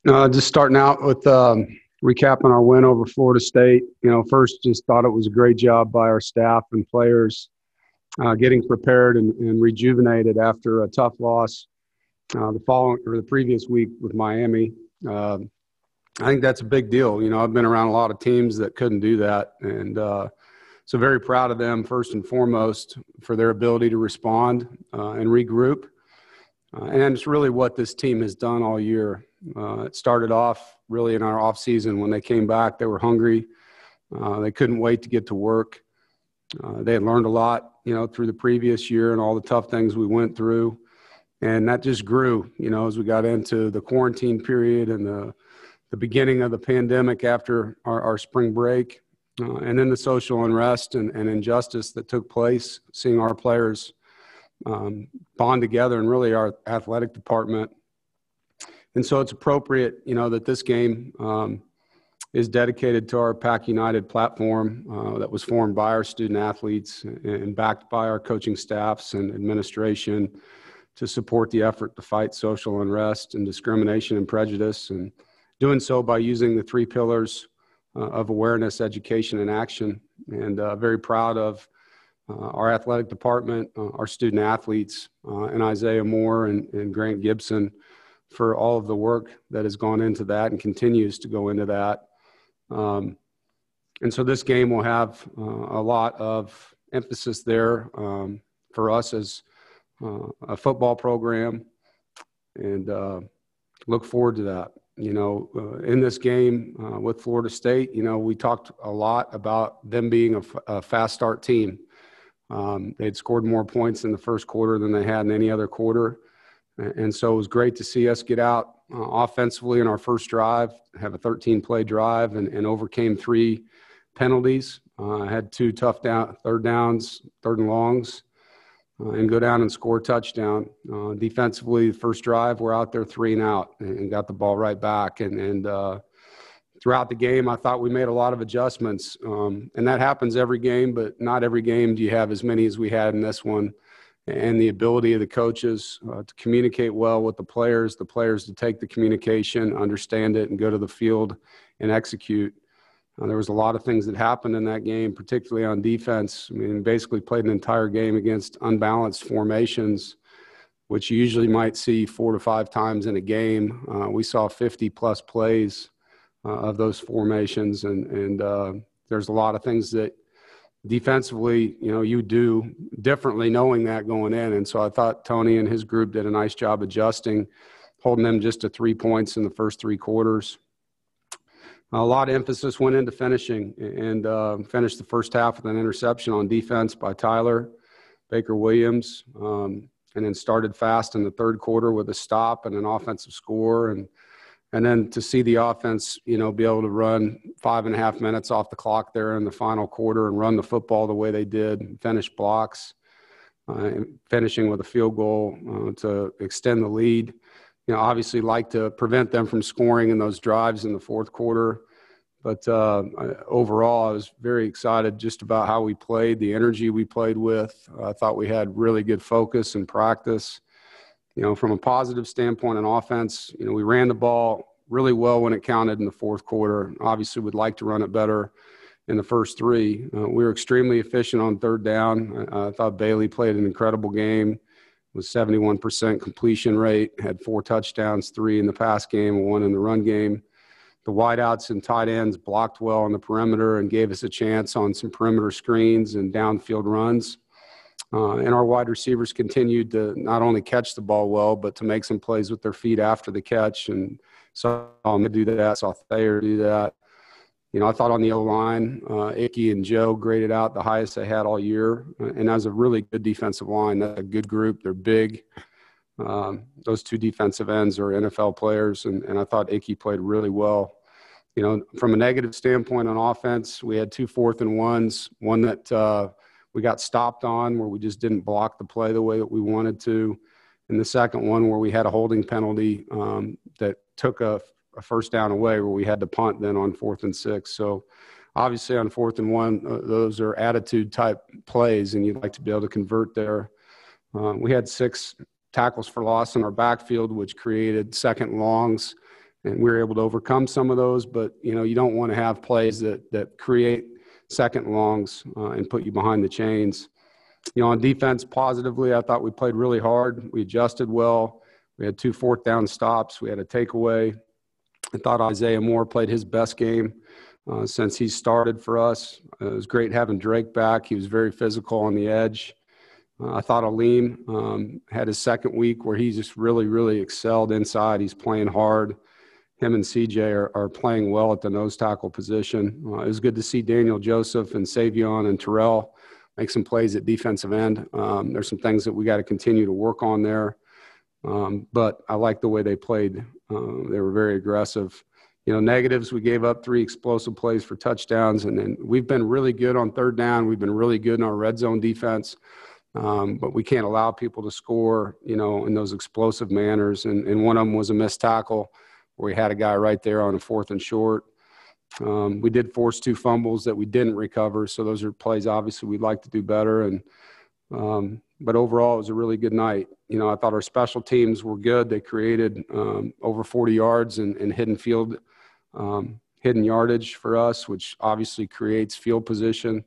Just starting out with recapping our win over Florida State. First, just thought it was a great job by our staff and players getting prepared and rejuvenated after a tough loss the previous week with Miami. I think that's a big deal. I've been around a lot of teams that couldn't do that, and so very proud of them first and foremost for their ability to respond and regroup. And it's really what this team has done all year. It started off really in our off season when they came back. They were hungry. They couldn't wait to get to work. They had learned a lot, through the previous year and all the tough things we went through. And that just grew, as we got into the quarantine period and the beginning of the pandemic after our spring break, and then the social unrest and injustice that took place, seeing our players bond together, and really our athletic department. And so it's appropriate, that this game is dedicated to our Pack United platform that was formed by our student athletes and backed by our coaching staffs and administration to support the effort to fight social unrest and discrimination and prejudice, and doing so by using the three pillars of awareness, education, and action. And very proud of our athletic department, our student athletes, and Isaiah Moore and Grant Gibson for all of the work that has gone into that and continues to go into that. And so this game will have a lot of emphasis there for us as a football program, and look forward to that. In this game with Florida State, we talked a lot about them being a fast start team. They'd scored more points in the first quarter than they had in any other quarter. And so it was great to see us get out offensively in our first drive, have a 13-play drive, and overcame 3 penalties. Had 2 tough third downs, third and longs, and go down and score a touchdown. Defensively, the first drive, we're out there 3 and out and got the ball right back. And throughout the game, I thought we made a lot of adjustments. And that happens every game, but not every game do you have as many as we had in this one. And the ability of the coaches to communicate well with the players to take the communication, understand it, and go to the field and execute. There was a lot of things that happened in that game, particularly on defense. Basically played an entire game against unbalanced formations, which you usually might see 4 to 5 times in a game. We saw 50-plus plays of those formations, and there's a lot of things that defensively, you do differently knowing that going in. And so I thought Tony and his group did a nice job adjusting, holding them just to 3 points in the first 3 quarters. A lot of emphasis went into finishing, and finished the first half with an interception on defense by Tyler Baker-Williams, and then started fast in the third quarter with a stop and an offensive score. And then to see the offense, be able to run 5.5 minutes off the clock there in the final quarter and run the football the way they did, finish blocks, finishing with a field goal to extend the lead. Obviously like to prevent them from scoring in those drives in the fourth quarter. But overall, I was very excited just about how we played, the energy we played with. I thought we had really good focus and practice. From a positive standpoint on offense, we ran the ball really well when it counted in the fourth quarter. Obviously, we'd like to run it better in the first 3. We were extremely efficient on third down. I thought Bailey played an incredible game. It was 71% completion rate, had 4 touchdowns, 3 in the pass game, 1 in the run game. The wideouts and tight ends blocked well on the perimeter and gave us a chance on some perimeter screens and downfield runs. And our wide receivers continued to not only catch the ball well, but to make some plays with their feet after the catch. And saw them do that, saw Thayer do that. I thought on the O-line, Icky and Joe graded out the highest they had all year. And that was a really good defensive line. That's a good group. They're big. Those 2 defensive ends are NFL players, and I thought Icky played really well. From a negative standpoint on offense, we had 2 4th and 1s, one that we got stopped on where we just didn't block the play the way that we wanted to. And the second one where we had a holding penalty that took a first down away where we had to punt then on 4th and 6. So obviously on 4th and 1, those are attitude type plays, and you'd like to be able to convert there. We had 6 tackles for loss in our backfield, which created second longs and we were able to overcome some of those. But, you don't want to have plays that create second longs and put you behind the chains. On defense, positively, I thought we played really hard. We adjusted well. We had 2 fourth down stops. We had a takeaway. I thought Isaiah Moore played his best game since he started for us. It was great having Drake back. He was very physical on the edge. I thought Aleem had his second week where he just really, really excelled inside. He's playing hard. Him and CJ are playing well at the nose tackle position. It was good to see Daniel Joseph and Savion and Terrell make some plays at defensive end. There's some things that we got to continue to work on there. But I like the way they played. They were very aggressive. Negatives, we gave up 3 explosive plays for touchdowns, and then we've been really good on third down. We've been really good in our red zone defense. But we can't allow people to score, in those explosive manners. And one of them was a missed tackle where we had a guy right there on a 4th and short. We did force 2 fumbles that we didn't recover. So those are plays, obviously, we'd like to do better. But overall, it was a really good night. I thought our special teams were good. They created over 40 yards in hidden field, hidden yardage for us, which obviously creates field position.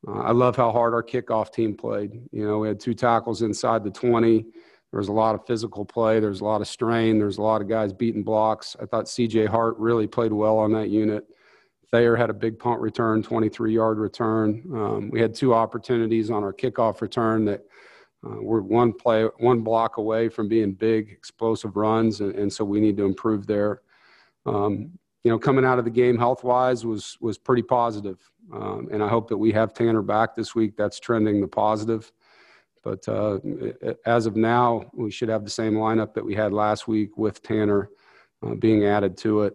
I love how hard our kickoff team played. We had 2 tackles inside the 20. There was a lot of physical play. There's a lot of strain. There's a lot of guys beating blocks. I thought C.J. Hart really played well on that unit. Thayer had a big punt return, 23-yard return. We had 2 opportunities on our kickoff return that were one block away from being big, explosive runs, and so we need to improve there. Coming out of the game health-wise was pretty positive, and I hope that we have Tanner back this week. That's trending the positive. But as of now, we should have the same lineup that we had last week with Tanner being added to it.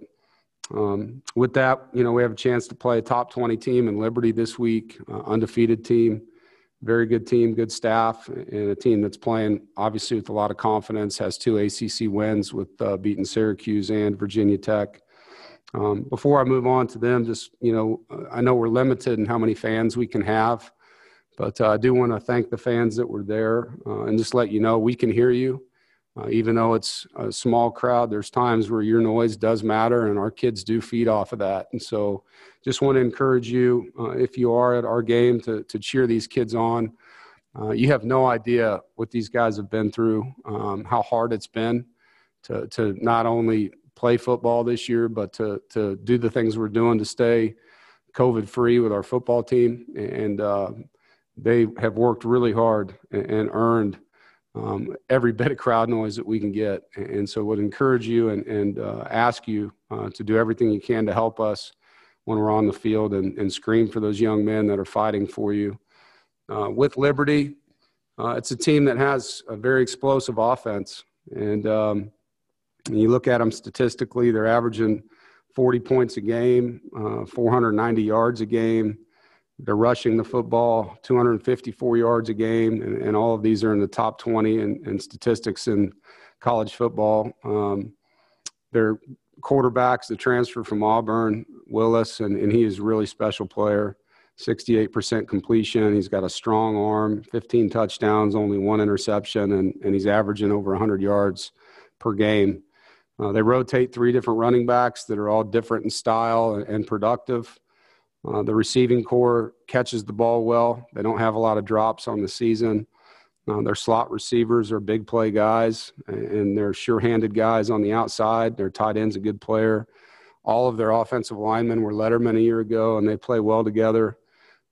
With that, we have a chance to play a top 20 team in Liberty this week, undefeated team, very good team, good staff, and a team that's playing obviously with a lot of confidence, has 2 ACC wins with beating Syracuse and Virginia Tech. Before I move on to them, just, I know we're limited in how many fans we can have, but I do want to thank the fans that were there and just let you know we can hear you. Even though it's a small crowd, there's times where your noise does matter, and our kids do feed off of that. And so just want to encourage you, if you are at our game, to cheer these kids on. You have no idea what these guys have been through, how hard it's been to not only play football this year, but to do the things we're doing to stay COVID-free with our football team. And they have worked really hard and earned every bit of crowd noise that we can get. And so would encourage you and ask you to do everything you can to help us when we're on the field and scream for those young men that are fighting for you. With Liberty, it's a team that has a very explosive offense. And you look at them statistically, they're averaging 40 points a game, 490 yards a game. They're rushing the football 254 yards a game, and all of these are in the top 20 in statistics in college football. Their quarterback's the transfer from Auburn, Willis, and he is a really special player. 68% completion. He's got a strong arm, 15 touchdowns, only 1 interception, and he's averaging over 100 yards per game. They rotate 3 different running backs that are all different in style and productive. The receiving core catches the ball well. They don't have a lot of drops on the season. Their slot receivers are big play guys, and they're sure-handed guys on the outside. Their tight end's a good player. All of their offensive linemen were Letterman a year ago, and they play well together.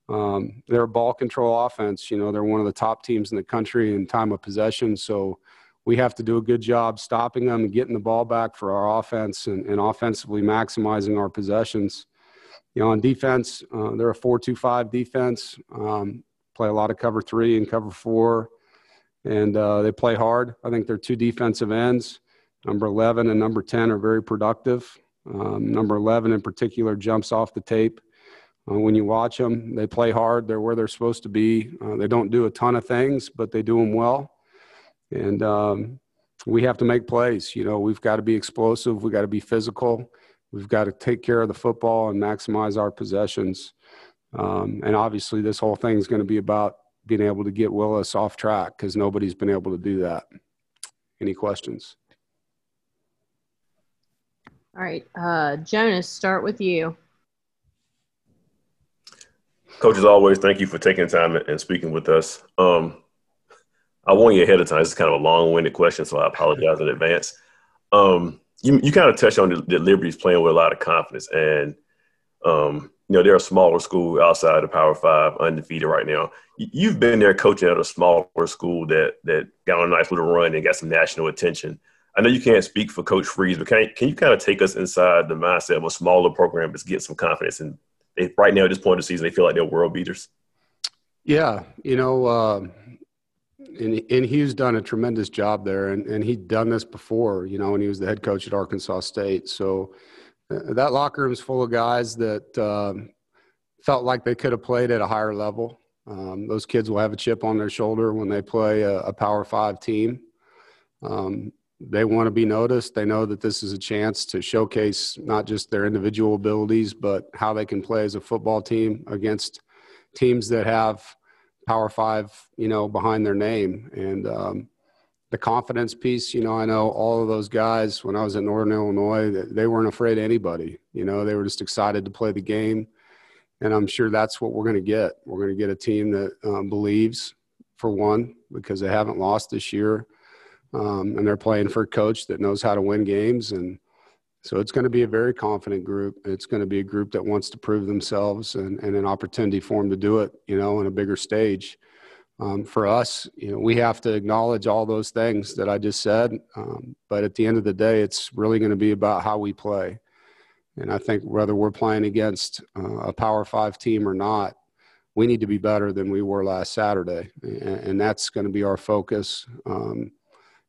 They're a ball control offense. They're one of the top teams in the country in time of possession, so we have to do a good job stopping them and getting the ball back for our offense and offensively maximizing our possessions. On defense, they're a 4-2-5 defense, play a lot of cover 3 and cover 4, and they play hard. I think their 2 defensive ends, number 11 and number 10, are very productive. Number 11 in particular jumps off the tape. When you watch them, they play hard. They're where they're supposed to be. They don't do a ton of things, but they do them well. And we have to make plays. We've got to be explosive. We've got to be physical. We've got to take care of the football and maximize our possessions. And obviously this whole thing is going to be about being able to get Willis off track because nobody's been able to do that. Any questions? All right, Jonas, start with you. Coach, as always, thank you for taking time and speaking with us. I warned you ahead of time. This is kind of a long-winded question, so I apologize in advance. You kind of touched on that Liberty's playing with a lot of confidence, and they're a smaller school outside of Power Five, undefeated right now. You've been there coaching at a smaller school that got on a nice little run and got some national attention. I know you can't speak for Coach Freeze, but can you kind of take us inside the mindset of a smaller program that's getting some confidence? And right now, at this point in the season, they feel like they're world beaters. Yeah, and Hugh's done a tremendous job there, and he'd done this before, when he was the head coach at Arkansas State. So that locker room's full of guys that felt like they could have played at a higher level. Those kids will have a chip on their shoulder when they play a Power Five team. They want to be noticed. They know that this is a chance to showcase not just their individual abilities, but how they can play as a football team against teams that have Power Five, behind their name. And the confidence piece, I know all of those guys when I was at Northern Illinois, they weren't afraid of anybody. They were just excited to play the game. And I'm sure that's what we're going to get. We're going to get a team that believes, for one, because they haven't lost this year. And they're playing for a coach that knows how to win games. And so it's going to be a very confident group. It's going to be a group that wants to prove themselves and an opportunity for them to do it, in a bigger stage. For us, we have to acknowledge all those things that I just said. But at the end of the day, it's really going to be about how we play. And I think whether we're playing against a Power Five team or not, we need to be better than we were last Saturday. And that's going to be our focus.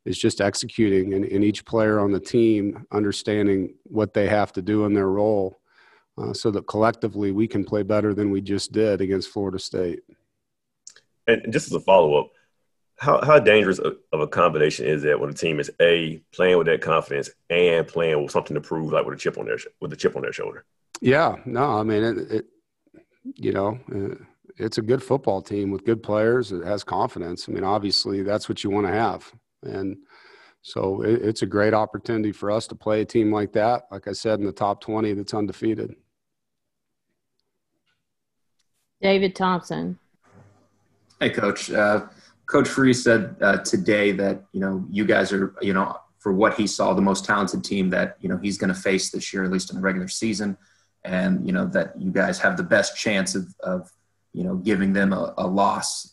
Is just executing and each player on the team understanding what they have to do in their role so that collectively we can play better than we just did against Florida State. And just as a follow-up, how dangerous of a combination is that when a team is playing with that confidence and playing with something to prove, like with a chip on their shoulder? Yeah, no, I mean it's a good football team with good players. It has confidence. I mean, obviously that's what you want to have. And so it's a great opportunity for us to play a team like that, like I said, in the top 20 that's undefeated. David Thompson. Hey, Coach. Coach Freeze said today that, you guys are, for what he saw, the most talented team that, he's going to face this year, at least in the regular season. And, that you guys have the best chance of giving them a loss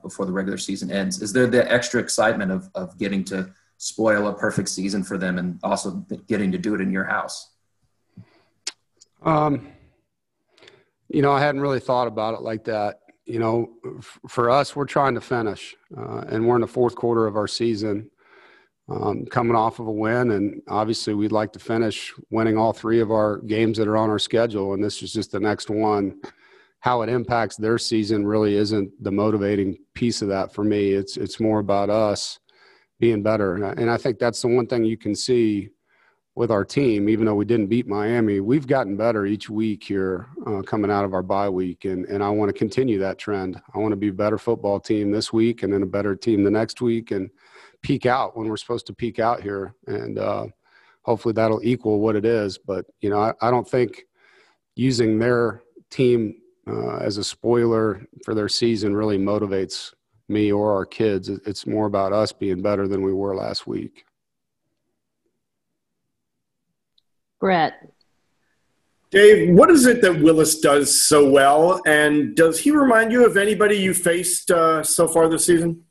before the regular season ends. Is there the extra excitement of getting to spoil a perfect season for them and also getting to do it in your house? I hadn't really thought about it like that. For us, we're trying to finish, and we're in the fourth quarter of our season, coming off of a win. And obviously we'd like to finish winning all three of our games that are on our schedule. And this is just the next one. How it impacts their season really isn't the motivating piece of that for me. It's more about us being better. And I think that's the one thing you can see with our team. Even though we didn't beat Miami, we've gotten better each week here coming out of our bye week. And I want to continue that trend. I want to be a better football team this week and then a better team the next week and peak out when we're supposed to peak out here. And hopefully that'll equal what it is. But, I don't think using their team as a spoiler for their season really motivates me or our kids. It's more about us being better than we were last week. Brett. Dave, what is it that Willis does so well? And does he remind you of anybody you faced so far this season?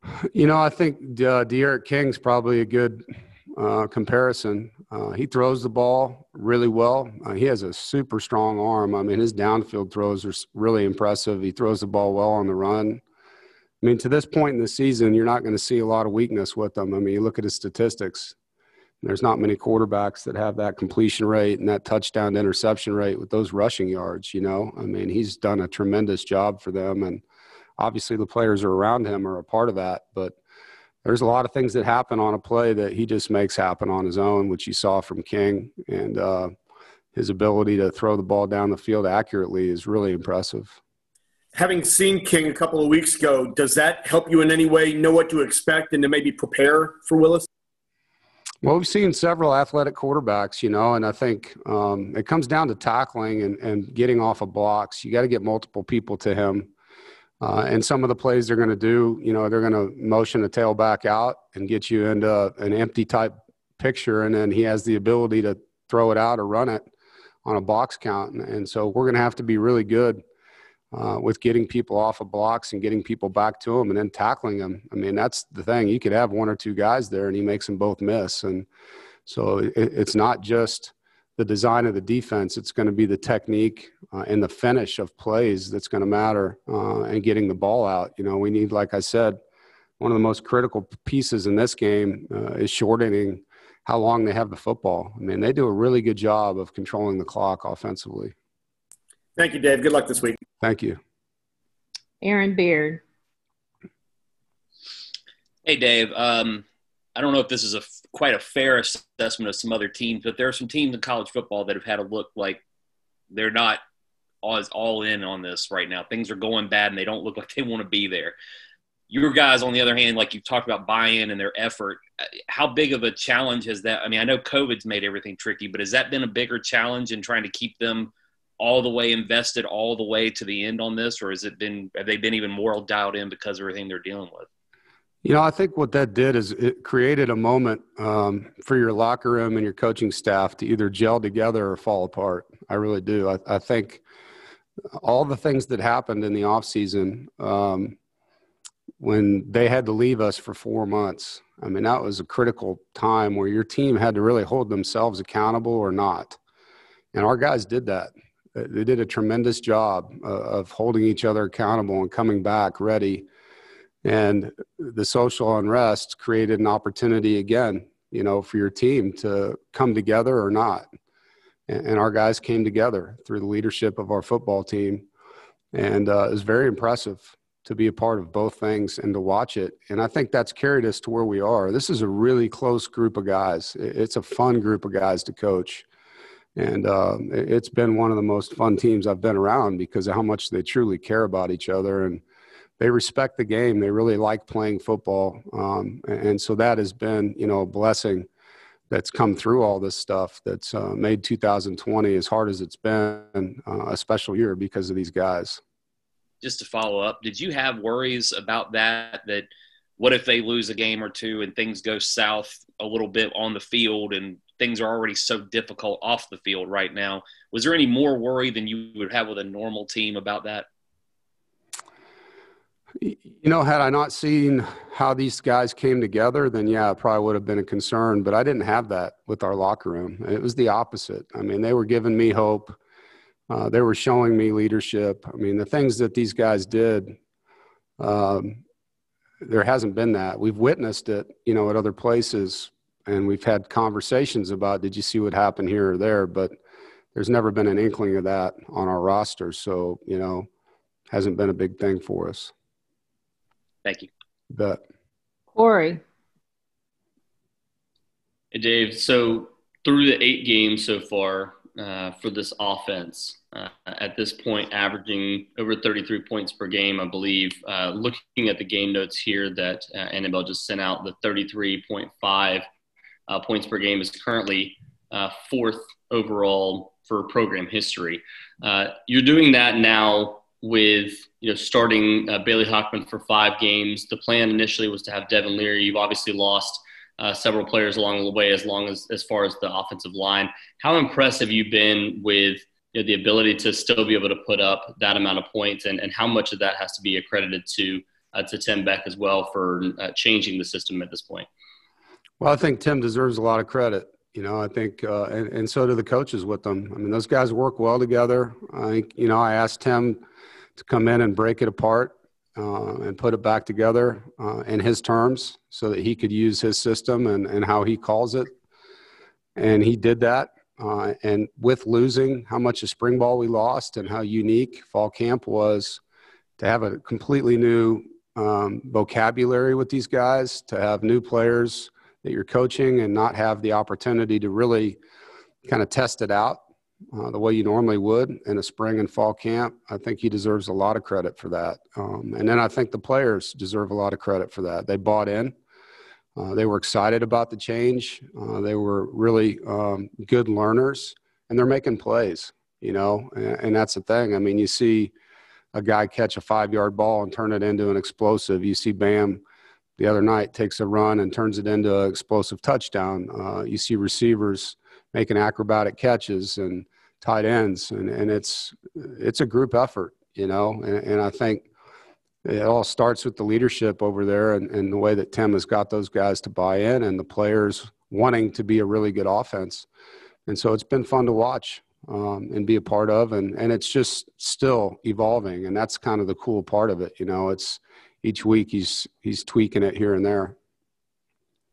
I think Doeren King's probably a good comparison. He throws the ball really well. He has a super strong arm. I mean, his downfield throws are really impressive. He throws the ball well on the run. I mean, to this point in the season, you're not going to see a lot of weakness with him. I mean, you look at his statistics. There's not many quarterbacks that have that completion rate and that touchdown to interception rate with those rushing yards, I mean, he's done a tremendous job for them. And obviously the players are around him are a part of that. But there's a lot of things that happen on a play that he just makes happen on his own, which you saw from King. And his ability to throw the ball down the field accurately is really impressive. Having seen King a couple of weeks ago, does that help you in any way know what to expect and to maybe prepare for Willis? Well, we've seen several athletic quarterbacks, and I think it comes down to tackling and getting off of blocks. You got to get multiple people to him. And some of the plays they're going to do, they're going to motion a tailback out and get you into an empty type picture, and then he has the ability to throw it out or run it on a box count. And so we're going to have to be really good with getting people off of blocks and getting people back to them and then tackling them. I mean, that's the thing. You could have one or two guys there and he makes them both miss. And so it's not just the design of the defense. It's going to be the technique and the finish of plays that's going to matter and getting the ball out. We need, like I said, one of the most critical pieces in this game is shortening how long they have the football. I mean, they do a really good job of controlling the clock offensively. Thank you, Dave. Good luck this week. Thank you. Aaron Beard. Hey, Dave. I don't know if this is quite a fair assessment of some other teams, but there are some teams in college football that have had a look like they're not all in on this right now. Things are going bad, and they don't look like they want to be there. Your guys, on the other hand, like you've talked about buy-in and their effort, how big of a challenge has that – I mean, I know COVID's made everything tricky, but has that been a bigger challenge in trying to keep them all the way invested all the way to the end on this, or have they been even more dialed in because of everything they're dealing with? I think what that did is it created a moment for your locker room and your coaching staff to either gel together or fall apart. I really do. I think all the things that happened in the offseason when they had to leave us for 4 months, I mean, that was a critical time where your team had to really hold themselves accountable or not. And our guys did that. They did a tremendous job of holding each other accountable and coming back ready. And the social unrest created an opportunity again, for your team to come together or not. And our guys came together through the leadership of our football team. And it was very impressive to be a part of both things and to watch it. And I think that's carried us to where we are. This is a really close group of guys. It's a fun group of guys to coach. And it's been one of the most fun teams I've been around because of how much they truly care about each other. And they respect the game. They really like playing football. And so that has been, a blessing that's come through all this stuff that's made 2020 as hard as it's been a special year because of these guys. Just to follow up, did you have worries about that what if they lose a game or two and things go south a little bit on the field and things are already so difficult off the field right now? Was there any more worry than you would have with a normal team about that? Had I not seen how these guys came together, then yeah, it probably would have been a concern. But I didn't have that with our locker room. It was the opposite. I mean, they were giving me hope. They were showing me leadership. I mean, the things that these guys did, there hasn't been that. We've witnessed it, at other places, and we've had conversations about, did you see what happened here or there? But there's never been an inkling of that on our roster. So, hasn't been a big thing for us. Thank you. You bet. Corey. Hey, Dave. So through the 8 games so far for this offense, at this point averaging over 33 points per game, I believe. Looking at the game notes here that Annabelle just sent out, the 33.5 points per game is currently 4th overall for program history. You're doing that now with starting Bailey Hockman for 5 games. The plan initially was to have Devin Leary. You've obviously lost several players along the way, as far as the offensive line. How impressed have you been with the ability to still be able to put up that amount of points, and how much of that has to be accredited to Tim Beck as well for changing the system at this point? Well, I think Tim deserves a lot of credit. I think, and so do the coaches with them. I mean, those guys work well together. I think, I asked Tim to come in and break it apart and put it back together in his terms so that he could use his system and how he calls it. And he did that. And with losing how much of spring ball we lost and how unique fall camp was, to have a completely new vocabulary with these guys, to have new players that you're coaching and not have the opportunity to really kind of test it out the way you normally would in a spring and fall camp. I think he deserves a lot of credit for that. And then I think the players deserve a lot of credit for that. They bought in. They were excited about the change. They were really good learners, and they're making plays, and that's the thing. I mean, you see a guy catch a 5-yard ball and turn it into an explosive. You see Bam the other night takes a run and turns it into an explosive touchdown. You see receivers making acrobatic catches and tight ends, and it's a group effort, and I think it all starts with the leadership over there and the way that Tim has got those guys to buy in and the players wanting to be a really good offense. And so it's been fun to watch and be a part of, and it's just still evolving, and that's kind of the cool part of it. It's each week he's tweaking it here and there.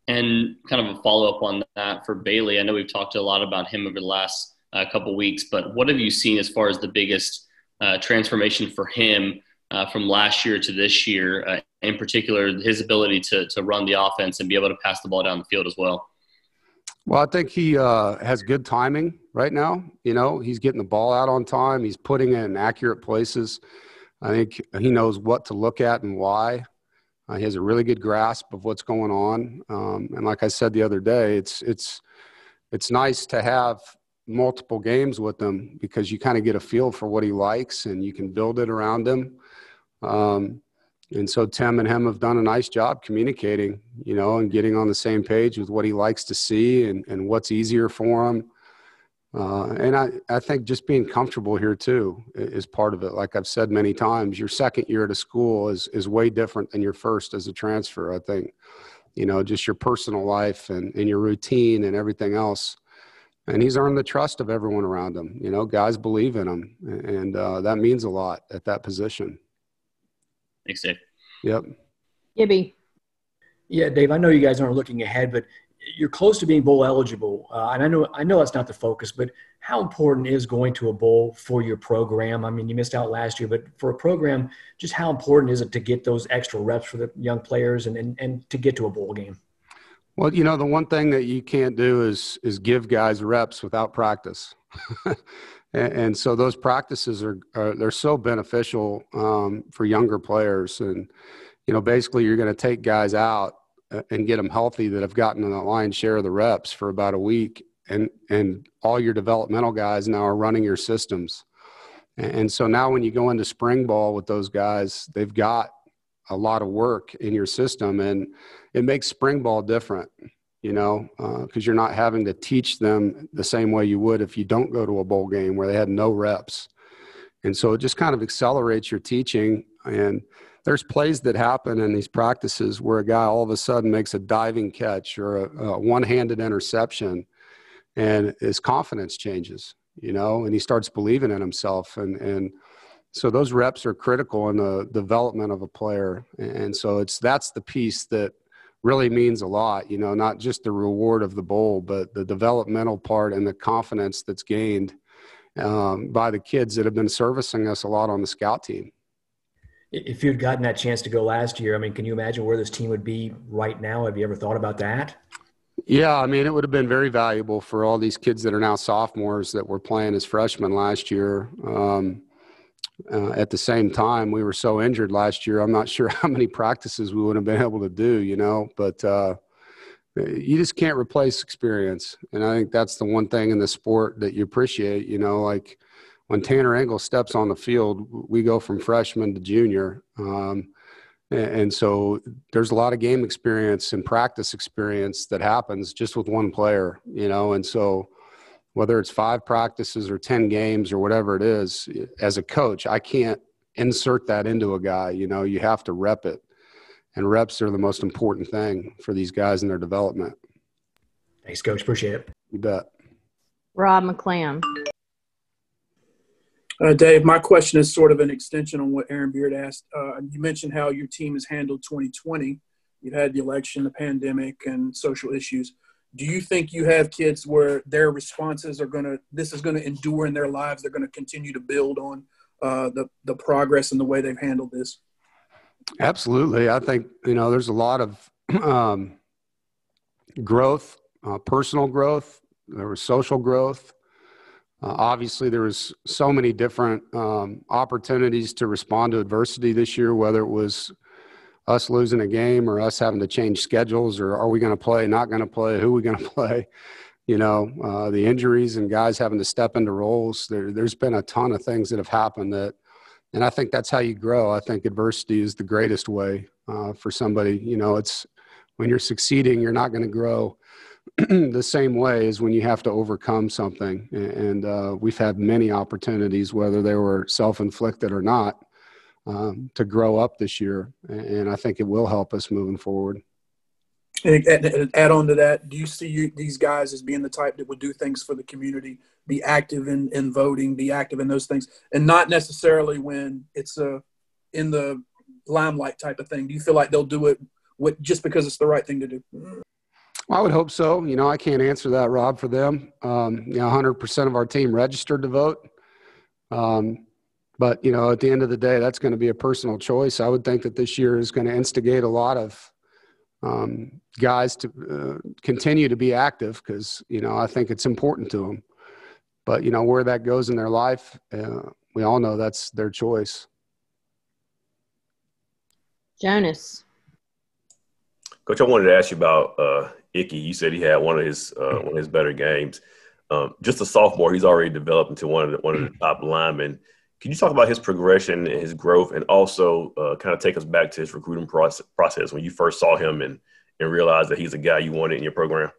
And kind of a follow-up on that for Bailey, I know we've talked a lot about him over the last couple weeks, but what have you seen as far as the biggest transformation for him from last year to this year, in particular, his ability to run the offense and be able to pass the ball down the field as well? Well, I think he has good timing right now. He's getting the ball out on time. He's putting it in accurate places. I think he knows what to look at and why. He has a really good grasp of what's going on. And like I said the other day, it's nice to have multiple games with him because you kind of get a feel for what he likes and you can build it around him. And so Tim and him have done a nice job communicating, and getting on the same page with what he likes to see and what's easier for him. And I think just being comfortable here too is part of it. Like I've said many times, your second year at a school is way different than your first as a transfer. I think, just your personal life and your routine and everything else. And he's earned the trust of everyone around him. Guys believe in him, and that means a lot at that position. Thanks, Dave. Yep. Gibby. Yeah, Dave, I know you guys aren't looking ahead, but you're close to being bowl eligible. And I know that's not the focus, but how important is going to a bowl for your program? I mean, you missed out last year, but for a program, just how important is it to get those extra reps for the young players and to get to a bowl game? Well, the one thing that you can't do is give guys reps without practice. And so those practices they're so beneficial for younger players. And, basically you're going to take guys out and get them healthy that have gotten the lion's share of the reps for about a week. And all your developmental guys now are running your systems. And so now when you go into spring ball with those guys, they've got a lot of work in your system, and it makes spring ball different. Because you're not having to teach them the same way you would if you don't go to a bowl game where they had no reps. And so it just kind of accelerates your teaching. And there's plays that happen in these practices where a guy all of a sudden makes a diving catch or a one-handed interception, and his confidence changes, and he starts believing in himself. And so those reps are critical in the development of a player. And so that's the piece that really means a lot, not just the reward of the bowl, but the developmental part and the confidence that's gained by the kids that have been servicing us a lot on the scout team. If you'd gotten that chance to go last year, I mean, can you imagine where this team would be right now? Have you ever thought about that? Yeah, I mean, it would have been very valuable for all these kids that are now sophomores that were playing as freshmen last year. At the same time, we were so injured last year. I'm not sure how many practices we would have been able to do, but you just can't replace experience. And I think that's the one thing in the sport that you appreciate, like when Tanner Engel steps on the field, we go from freshman to junior. And so there's a lot of game experience and practice experience that happens just with one player, and so whether it's 5 practices or 10 games or whatever it is, as a coach, I can't insert that into a guy. You have to rep it. And reps are the most important thing for these guys in their development. Thanks, Coach. Appreciate it. You bet. Rob McClam. Dave, my question is sort of an extension on what Aaron Beard asked. You mentioned how your team has handled 2020. You've had the election, the pandemic, and social issues. Do you think you have kids where their responses this is going to endure in their lives? They're going to continue to build on the progress and the way they've handled this? Absolutely. I think, there's a lot of growth, personal growth. There was social growth. Obviously, there was so many different opportunities to respond to adversity this year, whether it was us losing a game or us having to change schedules, or are we going to play, not going to play, who are we going to play? The injuries and guys having to step into roles. There's been a ton of things that have happened and I think that's how you grow. I think adversity is the greatest way for somebody. It's when you're succeeding, you're not going to grow the same way as when you have to overcome something. And we've had many opportunities, whether they were self-inflicted or not, to grow up this year. And I think it will help us moving forward. And add on to that, do you see these guys as being the type that would do things for the community, be active in voting, be active in those things, and not necessarily when it's in the limelight type of thing? Do you feel like they'll do it just because it's the right thing to do? I would hope so. I can't answer that, Rob, for them. 100% of our team registered to vote. But, at the end of the day, that's going to be a personal choice. I would think that this year is going to instigate a lot of guys to continue to be active because, I think it's important to them. But, where that goes in their life, we all know that's their choice. Jonas. Coach, I wanted to ask you about Icky. You said he had one of his better games. Just a sophomore, he's already developed into one of the top linemen. Can you talk about his progression and his growth, and also kind of take us back to his recruiting process when you first saw him and realized that he's a guy you wanted in your program?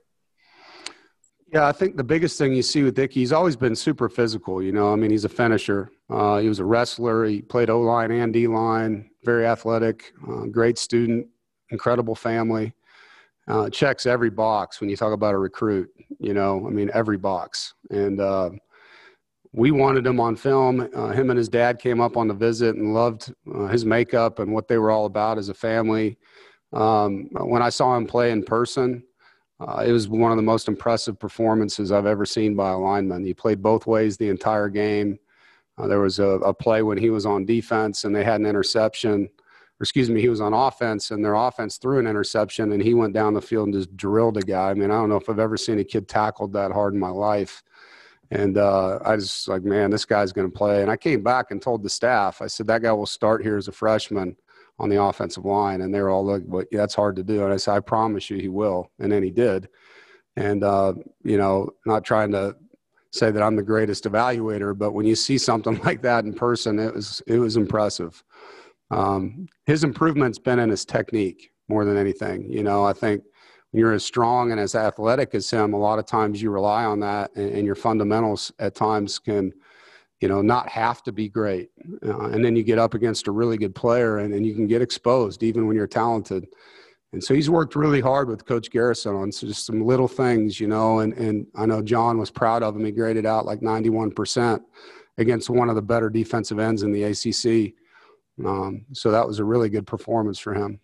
Yeah, I think the biggest thing you see with Icky, he's always been super physical. He's a finisher. He was a wrestler. He played O-line and D-line, very athletic, great student, incredible family. Checks every box when you talk about a recruit, every box. And we wanted him on film. Him and his dad came up on the visit and loved his makeup and what they were all about as a family. When I saw him play in person, it was one of the most impressive performances I've ever seen by a lineman. He played both ways the entire game. There was a play when he was on defense and they had an interception. He was on offense and their offense threw an interception and he went down the field and just drilled a guy. I don't know if I've ever seen a kid tackled that hard in my life. And I was like, man, this guy's going to play. And I came back and told the staff, I said, that guy will start here as a freshman on the offensive line. And they were all like, well, yeah, that's hard to do. And I said, I promise you he will. And then he did. And, not trying to say that I'm the greatest evaluator, but when you see something like that in person, it was impressive. His improvement's been in his technique more than anything. I think when you're as strong and as athletic as him, a lot of times you rely on that, and your fundamentals at times can, not have to be great. And then you get up against a really good player and you can get exposed even when you're talented. And so he's worked really hard with Coach Garrison on just some little things, and I know John was proud of him. He graded out like 91% against one of the better defensive ends in the ACC. So that was a really good performance for him.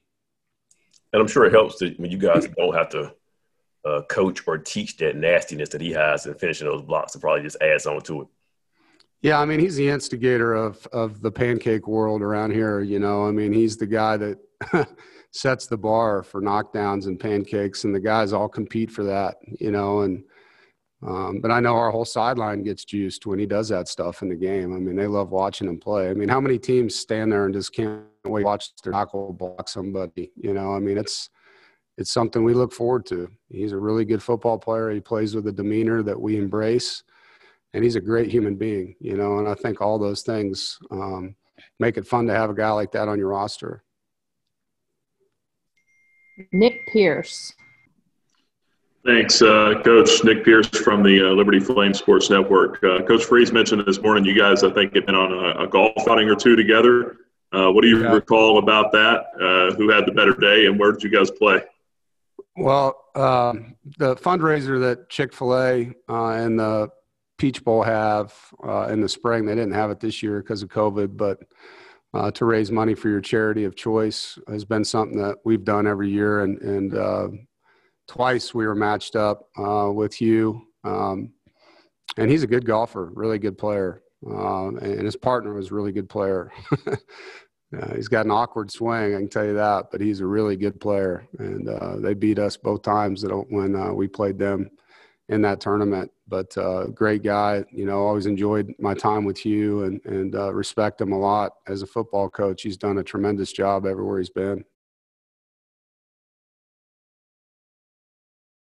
And I'm sure it helps that when you guys don't have to coach or teach that nastiness that he has in finishing those blocks, it probably just adds on to it. Yeah, he's the instigator of the pancake world around here, he's the guy that sets the bar for knockdowns and pancakes, and the guys all compete for that, but I know our whole sideline gets juiced when he does that stuff in the game. They love watching him play. How many teams stand there and just can't wait to watch their tackle block somebody? It's something we look forward to. He's a really good football player. He plays with a demeanor that we embrace, and he's a great human being, and I think all those things make it fun to have a guy like that on your roster. Nick Pierce. Thanks, Coach. Nick Pierce from the Liberty Flame Sports Network. Coach Freeze mentioned this morning you guys, I think, have been on a golf outing or two together. What do you recall about that? Who had the better day, and where did you guys play? Well, the fundraiser that Chick-fil-A and the Peach Bowl have in the spring, they didn't have it this year because of COVID, but to raise money for your charity of choice has been something that we've done every year. And twice we were matched up with Hugh. And he's a good golfer, really good player. And his partner was a really good player. He's got an awkward swing, I can tell you that, but he's a really good player. And they beat us both times when we played them in that tournament. But great guy, always enjoyed my time with Hugh and respect him a lot as a football coach. He's done a tremendous job everywhere he's been.